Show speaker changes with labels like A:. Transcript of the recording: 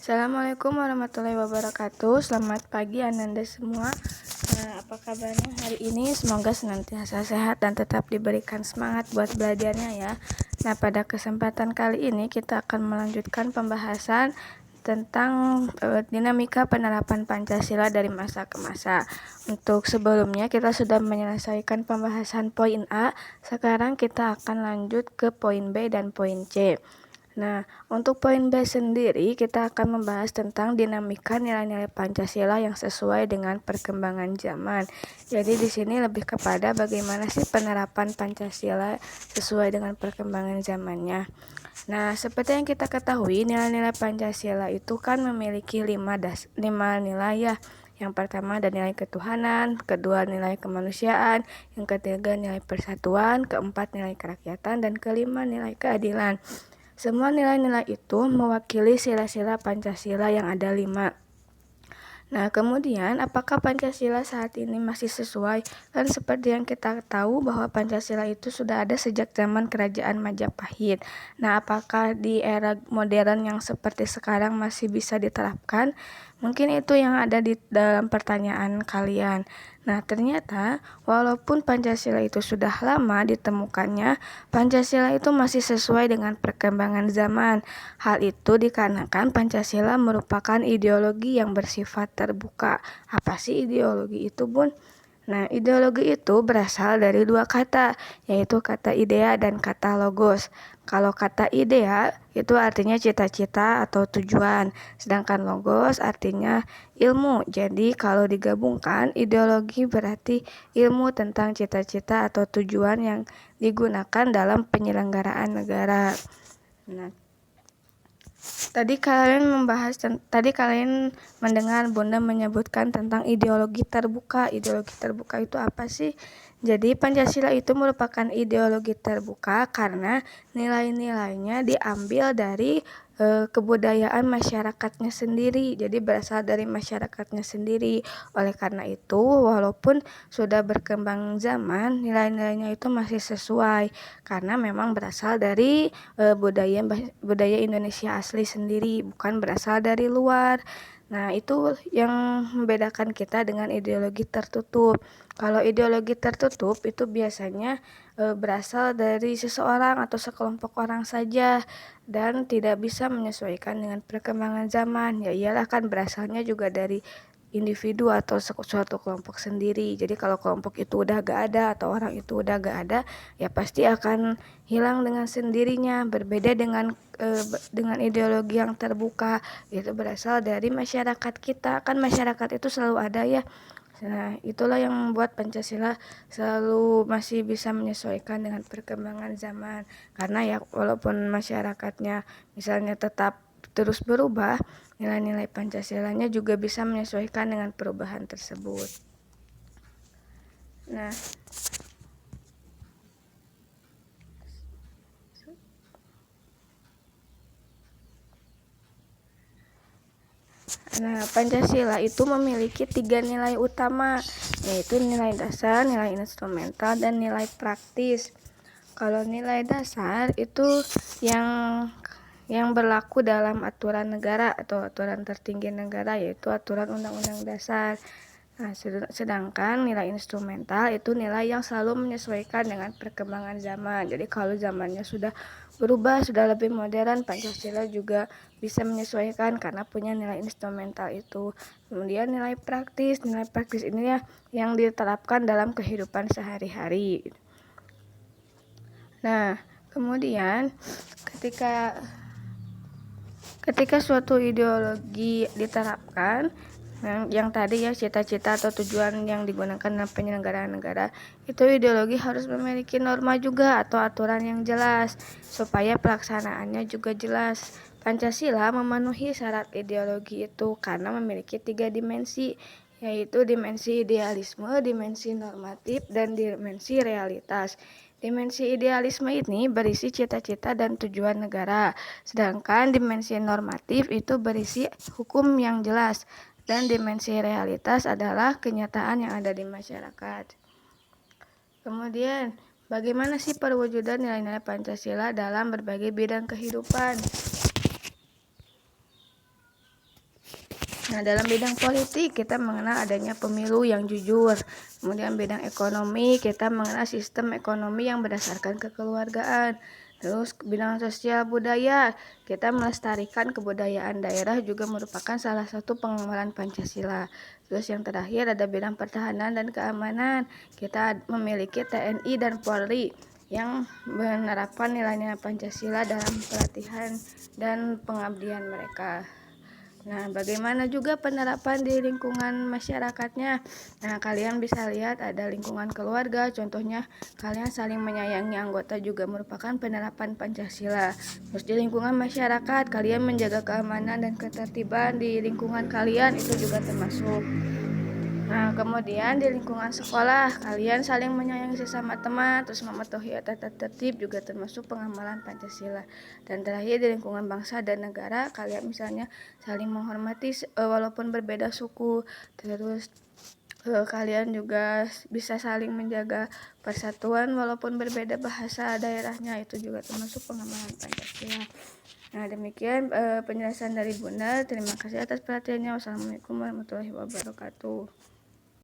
A: Assalamualaikum warahmatullahi wabarakatuh. Selamat pagi Ananda semua. Apa kabarnya hari ini? Semoga senantiasa sehat dan tetap diberikan semangat buat belajarnya ya. Nah, pada kesempatan kali ini kita akan melanjutkan pembahasan tentang dinamika penerapan Pancasila dari masa ke masa. Untuk sebelumnya kita sudah menyelesaikan pembahasan poin A. Sekarang kita akan lanjut ke poin B dan poin C. Nah, untuk poin B sendiri kita akan membahas tentang dinamika nilai-nilai Pancasila yang sesuai dengan perkembangan zaman. Jadi di sini lebih kepada bagaimana sih penerapan Pancasila sesuai dengan perkembangan zamannya. Nah, seperti yang kita ketahui, nilai-nilai Pancasila itu kan memiliki 5 nilai ya. Yang pertama ada nilai ketuhanan, kedua nilai kemanusiaan, yang ketiga nilai persatuan, keempat nilai kerakyatan, dan kelima nilai keadilan. Semua nilai-nilai itu mewakili sila-sila Pancasila yang ada 5. Nah, kemudian apakah Pancasila saat ini masih sesuai? Kan seperti yang kita tahu bahwa Pancasila itu sudah ada sejak zaman Kerajaan Majapahit. Nah, apakah di era modern yang seperti sekarang masih bisa diterapkan? Mungkin itu yang ada di dalam pertanyaan kalian. Nah, ternyata walaupun Pancasila itu sudah lama ditemukannya, Pancasila itu masih sesuai dengan perkembangan zaman. Hal itu dikarenakan Pancasila merupakan ideologi yang bersifat terbuka. Apa sih ideologi itu, Bun? Nah, ideologi itu berasal dari dua kata, yaitu kata idea dan kata logos. Kalau kata idea itu artinya cita-cita atau tujuan, sedangkan logos artinya ilmu. Jadi kalau digabungkan, ideologi berarti ilmu tentang cita-cita atau tujuan yang digunakan dalam penyelenggaraan negara. Nah, Tadi kalian mendengar Bunda menyebutkan tentang ideologi terbuka. Ideologi terbuka itu apa sih? Jadi Pancasila itu merupakan ideologi terbuka karena nilai-nilainya diambil dari kebudayaan masyarakatnya sendiri. Jadi berasal dari masyarakatnya sendiri. Oleh karena itu, walaupun sudah berkembang zaman, nilai-nilainya itu masih sesuai karena memang berasal dari budaya Indonesia asli sendiri, bukan berasal dari luar. Nah, itu yang membedakan kita dengan ideologi tertutup. Kalau ideologi tertutup itu biasanya berasal dari seseorang atau sekelompok orang saja dan tidak bisa menyesuaikan dengan perkembangan zaman. Ya iyalah, kan berasalnya juga dari individu atau suatu kelompok sendiri. Jadi kalau kelompok itu udah gak ada atau orang itu udah gak ada, ya pasti akan hilang dengan sendirinya. Berbeda dengan ideologi yang terbuka, itu berasal dari masyarakat kita. Kan masyarakat itu selalu ada ya. Nah, itulah yang membuat Pancasila selalu masih bisa menyesuaikan dengan perkembangan zaman. Karena ya walaupun masyarakatnya misalnya tetap terus berubah, nilai-nilai Pancasilanya juga bisa menyesuaikan dengan perubahan tersebut. Nah, Pancasila itu memiliki 3 nilai utama, yaitu nilai dasar, nilai instrumental, dan nilai praktis. Kalau nilai dasar itu yang berlaku dalam aturan negara atau aturan tertinggi negara, yaitu aturan undang-undang dasar. Nah, sedangkan nilai instrumental itu nilai yang selalu menyesuaikan dengan perkembangan zaman. Jadi kalau zamannya sudah berubah, sudah lebih modern, Pancasila juga bisa menyesuaikan karena punya nilai instrumental itu. Kemudian nilai praktis ini ya yang diterapkan dalam kehidupan sehari-hari. Nah, kemudian ketika suatu ideologi diterapkan, yang tadi ya cita-cita atau tujuan yang digunakan dalam penyelenggaraan negara, itu ideologi harus memiliki norma juga atau aturan yang jelas supaya pelaksanaannya juga jelas. Pancasila memenuhi syarat ideologi itu karena memiliki 3 dimensi, yaitu dimensi idealisme, dimensi normatif, dan dimensi realitas. Dimensi idealisme ini berisi cita-cita dan tujuan negara, sedangkan dimensi normatif itu berisi hukum yang jelas, dan dimensi realitas adalah kenyataan yang ada di masyarakat. Kemudian, bagaimana sih perwujudan nilai-nilai Pancasila dalam berbagai bidang kehidupan? Nah, dalam bidang politik kita mengenal adanya pemilu yang jujur. Kemudian bidang ekonomi kita mengenal sistem ekonomi yang berdasarkan kekeluargaan. Terus bidang sosial budaya kita melestarikan kebudayaan daerah juga merupakan salah satu pengamalan Pancasila. Terus yang terakhir ada bidang pertahanan dan keamanan. Kita memiliki TNI dan Polri yang menerapkan nilai-nilai Pancasila dalam pelatihan dan pengabdian mereka. Nah, bagaimana juga penerapan di lingkungan masyarakatnya? Nah, kalian bisa lihat ada lingkungan keluarga, contohnya kalian saling menyayangi anggota juga merupakan penerapan Pancasila. Terus di lingkungan masyarakat, kalian menjaga keamanan dan ketertiban di lingkungan kalian itu juga termasuk. Nah, kemudian di lingkungan sekolah, kalian saling menyayangi sesama teman, terus mematuhi tata tertib juga termasuk pengamalan Pancasila. Dan terakhir di lingkungan bangsa dan negara, kalian misalnya saling menghormati walaupun berbeda suku, terus kalian juga bisa saling menjaga persatuan walaupun berbeda bahasa daerahnya, itu juga termasuk pengamalan Pancasila. Nah, demikian penjelasan dari Bunda. Terima kasih atas perhatiannya. Wassalamualaikum warahmatullahi wabarakatuh.